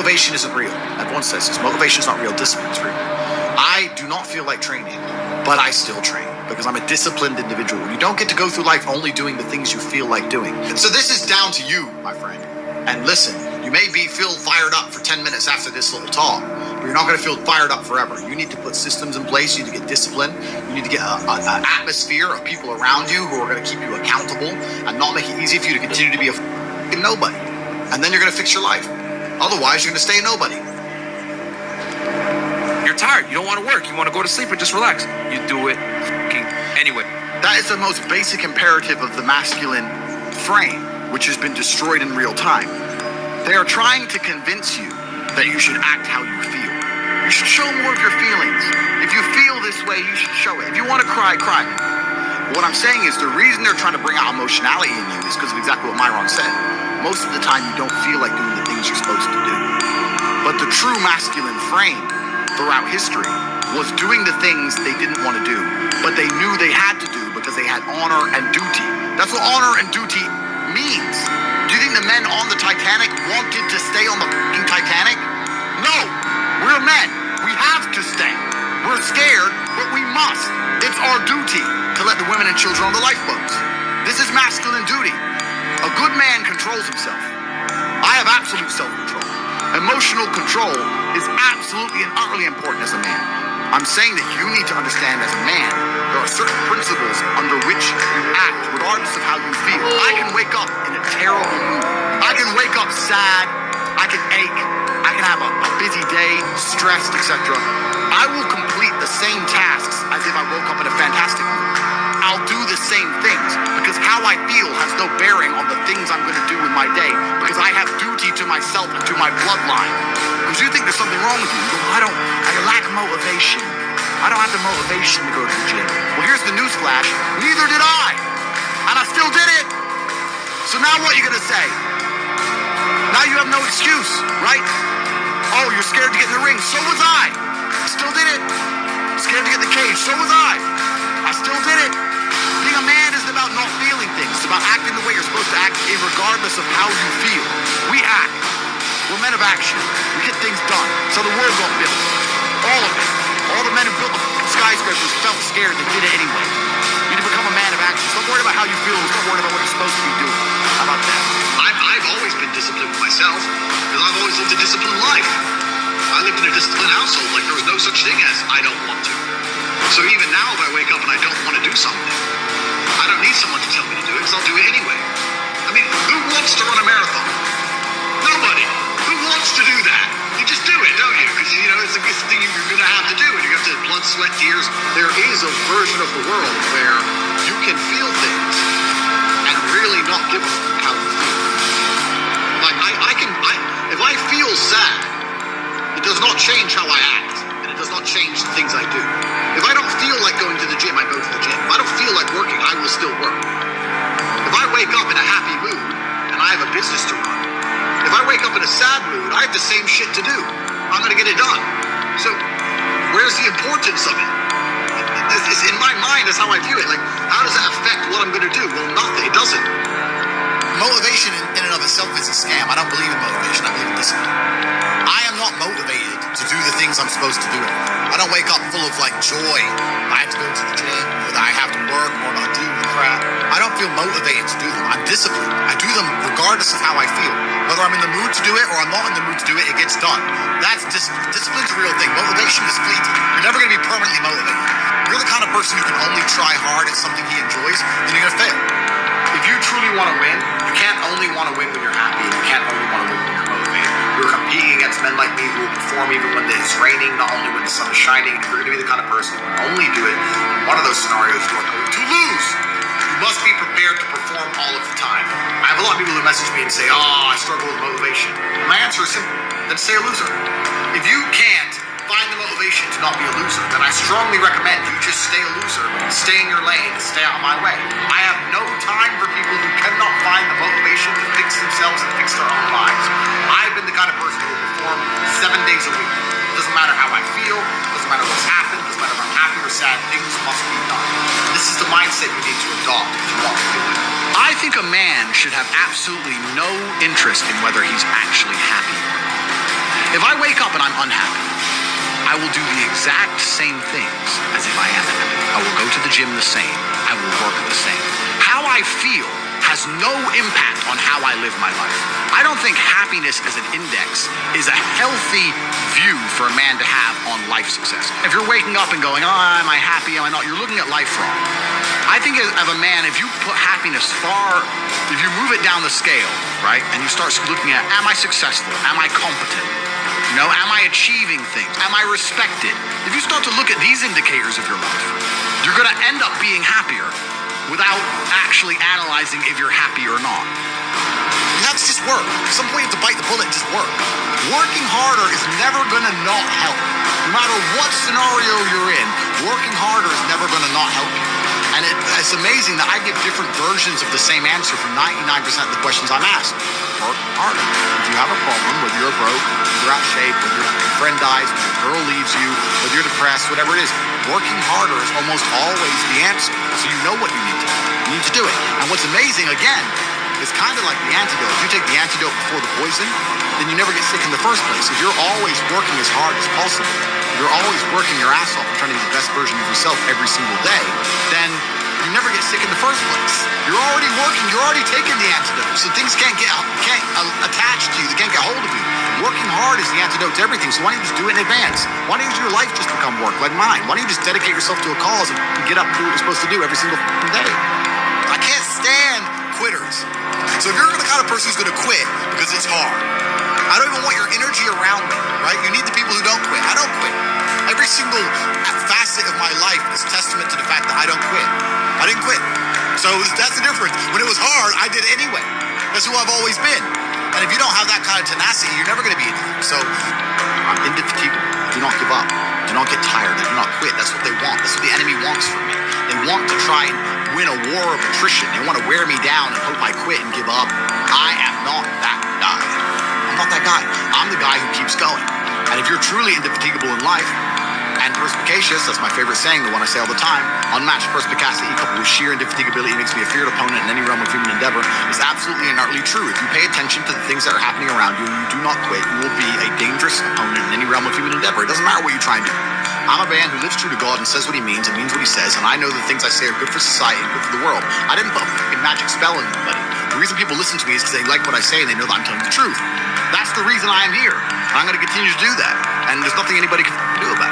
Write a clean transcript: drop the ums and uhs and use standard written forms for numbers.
motivation isn't real. Everyone says this. Motivation is not real. Discipline is real. I do not feel like training, but I still train because I'm a disciplined individual. You don't get to go through life only doing the things you feel like doing. So this is down to you, my friend. And listen, you may feel fired up for 10 minutes after this little talk, but you're not going to feel fired up forever. You need to put systems in place. You need to get discipline. You need to get an atmosphere of people around you who are going to keep you accountable and not make it easy for you to continue to be a nobody. And then you're going to fix your life. Otherwise, you're going to stay a nobody. You're tired. You don't want to work. You want to go to sleep and just relax. You do it anyway. That is the most basic imperative of the masculine frame, which has been destroyed in real time. They are trying to convince you that you should act how you feel. You should show more of your feelings. If you feel this way, you should show it. If you want to cry, cry. What I'm saying is the reason they're trying to bring out emotionality in you is because of exactly what Myron said. Most of the time, you don't feel like doing the things you're supposed to do. But the true masculine frame throughout history was doing the things they didn't want to do, but they knew they had to do because they had honor and duty. That's what honor and duty means. Do you think the men on the Titanic wanted to stay on the fucking Titanic? No, we're men. We have to stay. We're scared, but we must. It's our duty to let the women and children on the lifeboats. This is masculine duty. A good man controls himself. I have absolute self-control. Emotional control is absolutely and utterly important as a man. I'm saying that you need to understand as a man, there are certain principles under which you act regardless of how you feel. I can wake up in a terrible mood. I can wake up sad. I can ache. I can have a busy day, stressed, etc. I will complete the same tasks as if I woke up in a fantastic mood. I'll do the same things because how I feel has no bearing on the things I'm going to do in my day because I have duty to myself and to my bloodline. Because you think there's something wrong with you. You go, I lack motivation. I don't have the motivation to go to the gym. Well, here's the newsflash. Neither did I. And I still did it. So now what are you going to say? Now you have no excuse, right? Oh, you're scared to get in the ring. So was I. I still did it. Scared to get in the cage. So was I still did it. Being a man isn't about not feeling things. It's about acting the way you're supposed to act regardless of how you feel. We act. We're men of action. We get things done. So the world got built. All of it. All the men who built the skyscrapers felt scared. They did it anyway. You need to become a man of action. Stop worrying about how you feel. Stop worrying about what you're supposed to be doing. How about that? I've always been disciplined with myself because I've always lived a disciplined life. I lived in a disciplined household. Like there was no such thing as I don't want to. So even now if I wake up and I don't want to do something, I don't need someone to tell me to do it because I'll do it anyway. I mean, who wants to run a marathon? Nobody. Who wants to do that? You just do it, don't you? Because, you know, it's a thing you're going to have to do. And you have to blood, sweat, tears. There is a version of the world where you can feel things and really not give a fuck how you feel. Like, if I feel sad, it does not change how I act. And it does not change the things I do. If I don't feel like going to the gym, I go to the gym. If I don't feel like working, I will still work. If I wake up in a happy mood and I have a business to run, if I wake up in a sad mood, I have the same shit to do. I'm going to get it done. So where's the importance of it? It's in my mind, that's how I view it. Like, how does that affect what I'm going to do? Well, nothing. It doesn't. Motivation in and of itself is a scam. I don't believe in motivation. I believe in discipline. I am not motivated to do the things I'm supposed to do. I don't wake up full of like joy. I have to go to the gym, or that I have to work, or not do the crap. I don't feel motivated to do them. I'm disciplined. I do them regardless of how I feel. Whether I'm in the mood to do it or I'm not in the mood to do it, it gets done. That's discipline. Discipline's a real thing. Motivation is fleeting. You're never going to be permanently motivated. If you're the kind of person who can only try hard at something he enjoys, then you're going to fail. If you truly want to win, you can't only want to win when you're happy. You can't only want to win when you're motivated. You're competing against men like me who will perform even when it's raining, not only when the sun is shining. If you're going to be the kind of person who will only do it in one of those scenarios, you are going to lose. You must be prepared to perform all of the time. I have a lot of people who message me and say, I struggle with motivation. And my answer is simple. Then stay a loser. If you can't find the motivation to not be a loser, then I strongly recommend you just stay a loser, stay in your lane, stay out of my way. I have no time for people who cannot find the motivation to fix themselves and fix their own lives. I've been the kind of person who will perform 7 days a week. It doesn't matter how I feel, it doesn't matter what's happened, it doesn't matter if I'm happy or sad, things must be done. This is the mindset you need to adopt if you want to do it. I think a man should have absolutely no interest in whether he's actually happy or not. If I wake up and I'm unhappy, I will do the exact same things as if I am happy. I will go to the gym the same. I will work the same. How I feel has no impact on how I live my life. I don't think happiness as an index is a healthy view for a man to have on life success. If you're waking up and going, oh, am I happy, am I not? You're looking at life wrong. I think as a man, if you put happiness if you move it down the scale, right, and you start looking at, am I successful? Am I competent? Am I achieving things? Am I respected? If you start to look at these indicators of your life, you're going to end up being happier without actually analyzing if you're happy or not. And that's just work. At some point you have to bite the bullet and just work. Working harder is never going to not help. No matter what scenario you're in, working harder is never going to not help you. And it's amazing that I give different versions of the same answer for 99% of the questions I'm asked. Work harder. If you have a problem, whether you're broke, whether you're out of shape, whether your friend dies, whether your girl leaves you, whether you're depressed, whatever it is, working harder is almost always the answer. So you know what you need to do. You need to do it. And what's amazing, again, is kind of like the antidote. If you take the antidote before the poison, then you never get sick in the first place. If you're always working as hard as possible, if you're always working your ass off and trying to be the best version of yourself every single day, then you never get sick in the first place. You're already working, you're already taking the antidote, so things can't attach to you, they can't get hold of you. Working hard is the antidote to everything, so why don't you just do it in advance? Why don't your life just become work, like mine? Why don't you just dedicate yourself to a cause and get up and do what you're supposed to do every single day? I can't stand quitters. So if you're the kind of person who's gonna quit because it's hard, I don't even want your energy around me, right? You need the people who don't quit. I don't quit. Every single facet of my life is testament to the fact that I don't quit. I didn't quit. So that's the difference. When it was hard, I did it anyway. That's who I've always been. And if you don't have that kind of tenacity, you're never going to be anything. So I'm indefatigable. Do not give up. Do not get tired. Do not quit. That's what they want. That's what the enemy wants from me. They want to try and win a war of attrition. They want to wear me down and hope I quit and give up. I am not that guy. I'm not that guy. I'm the guy who keeps going. And if you're truly indefatigable in life, and perspicacious, that's my favorite saying, the one I say all the time, unmatched perspicacity coupled with sheer indefatigability makes me a feared opponent in any realm of human endeavor, is absolutely and utterly true. If you pay attention to the things that are happening around you and you do not quit, you will be a dangerous opponent in any realm of human endeavor. It doesn't matter what you try and do. I'm a man who lives true to God and says what he means and means what he says, and I know the things I say are good for society and good for the world. I didn't put a magic spell on anybody. The reason people listen to me is because they like what I say and they know that I'm telling the truth. That's the reason I am here. And I'm going to continue to do that. And there's nothing anybody can do about it.